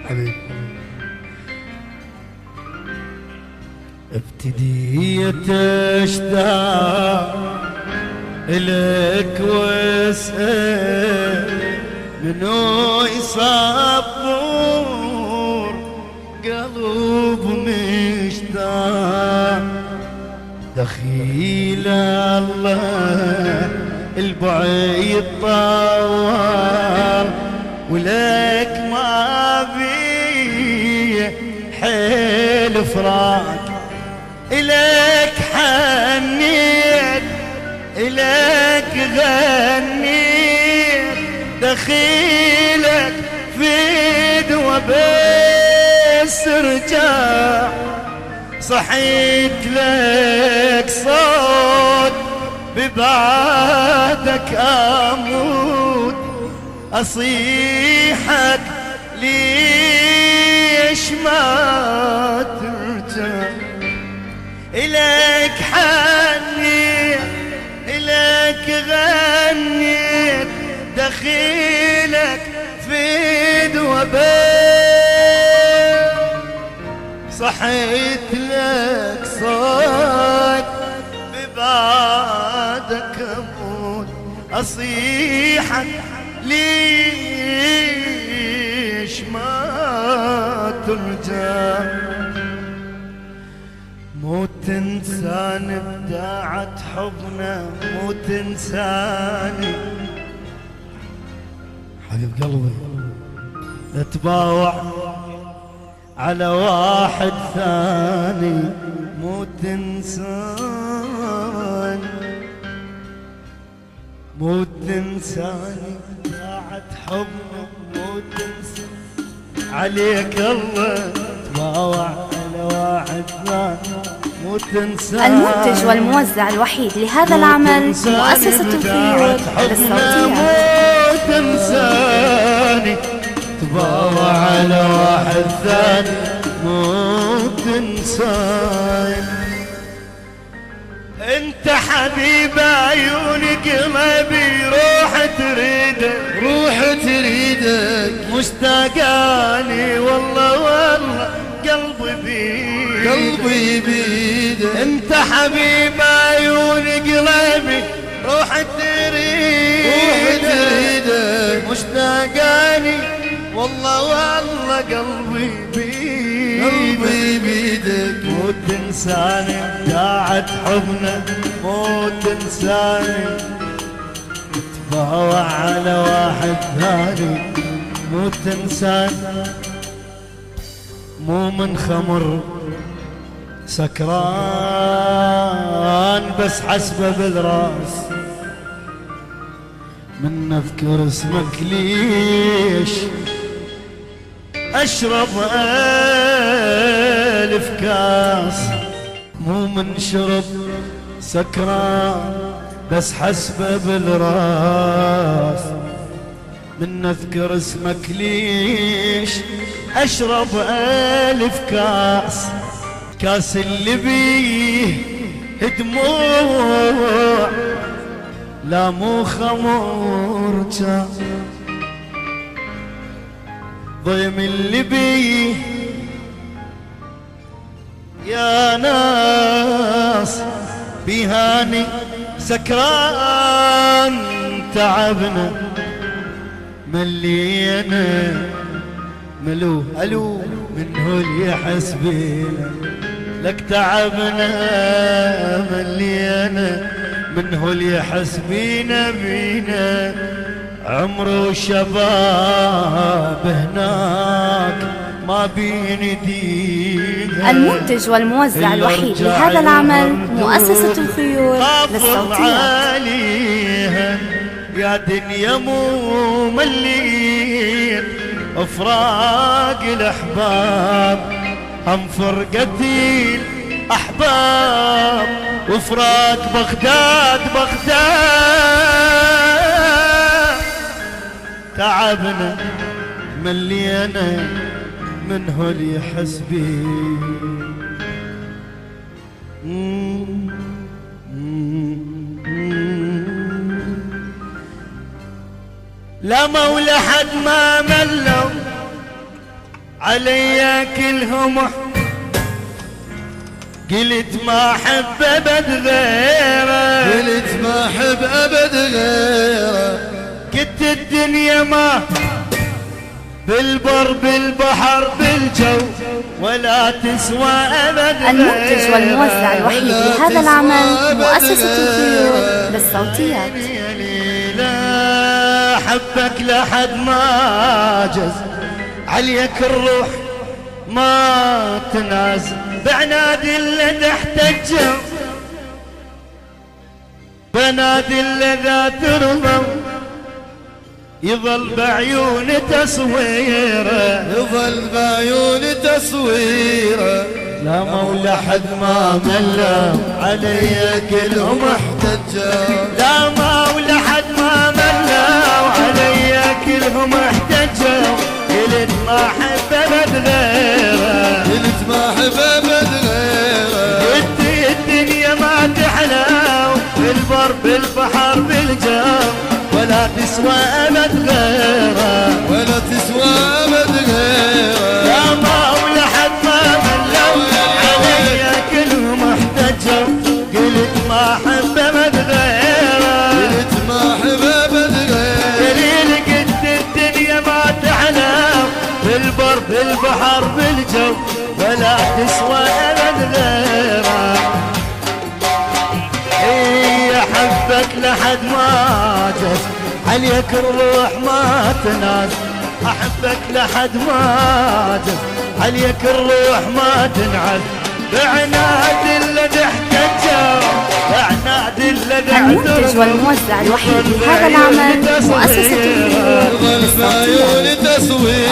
حبيبي. ابتديت اشتاق إلك واسأل منو يصبر قلب مشتاق دخيل الله البعيد طوال ولك ما بي حيل فراق إلك حنيت إلك غنيت دخيلك في دوا بس رجع صحيت لك صوت ببعدك أموت أصيحك ليش ما ترجع إليك حنيت إليك غنيت دخيلك في دوبين صحيت لك صوت ببعدك أموت أصيحك ليش ما ترجع مو تنساني بداعة حبنا مو تنساني حبيب قلبي اتباوع على واحد ثاني مو تنساني مو تنساني بداعة حبنا مو تنساني عليك الله اتباوع على واحد ثاني مو تنساني. المنتج والموزع الوحيد لهذا العمل مؤسسة الخيول للصوتيات. مو تنساني تباوع على واحد ثاني مو تنساني انت حبيب عيوني قلبي روح تريدك روح تريدك مشتاقاني والله والله قلبي بيدك قلبي بيدك انت حبيب عيوني قلبي روح تريدك مشتاقاني والله والله قلبي بيدك قلبي بيدك مو تنساني داعت حبنا مو تنساني تباوع على واحد ثاني مو تنساني مو من خمر سكران بس حسبه بالراس من اذكر اسمك ليش اشرب 1000 كاس مو من شرب سكران بس حسبه بالراس من اذكر اسمك ليش اشرب 1000 كاس كاس اللي بيه دموع لا مو خمر جا ضيم اللي بيه يا ناس بيهاني سكران تعبنا ملينا ملو الو من هو اللي يحس بينا لك تعبنا ملينا من هو اللي يحس بينا بينا عمره وشباب هناك ما بيندينا. المنتج والموزع الوحيد لهذا العمل مؤسسة الخيول للصوتيات. يا دنيا مو مليت افراق الاحباب هم فرقتي الاحباب وفراق بغداد بغداد تعبنا ملينا من هو اللي يحس بيه لا مولى حد ما ملوا علي كلهم قلت ما احب ابد غيره، قلت ما احب ابد غيره. كنت الدنيا ما بالبر بالبحر بالجو ولا تسوى ابد غيره. المنتج والموزع الوحيد لهذا العمل مؤسسة الخيول بالصوتيات. لا حبك لحد ما جز عليك الروح ما تنازل، بعنادي اللي احتجوا بنادي اللي ترضى يظل بعيون تصويره، يظل بعيون تصويره. لا مولى حد ما ملا علي كلهم احتجوا، لا مولى حد ما ملا وعلي كلهم احتجوا. قلت ما احب ابد غيره، قلت ما احب ابد غيره. قلت الدنيا ما تحلى بالبر بالبحر بالجو ولا تسوى ابد غيره، ولا تسوى ابد غيره. يا مولى حد ما ملوا علي كلهم احتجوا. قلت ما احب ابد غيره، قلت ما احب ابد غيره. دليل قلت الدنيا ما تحلى بالبر بالبحر بالجو ولا تسوى ابد غيره. اي احبك لحد ما جز عليك الروح ما تناز، احبك لحد ما جز عليك الروح ما تنعز. بعناد الذي احتجوا بعناد الذي المنتج والموزع الوحيد لهذا العمل مؤسسة الخيول يظل بعيون بالصوتيات. تصويره.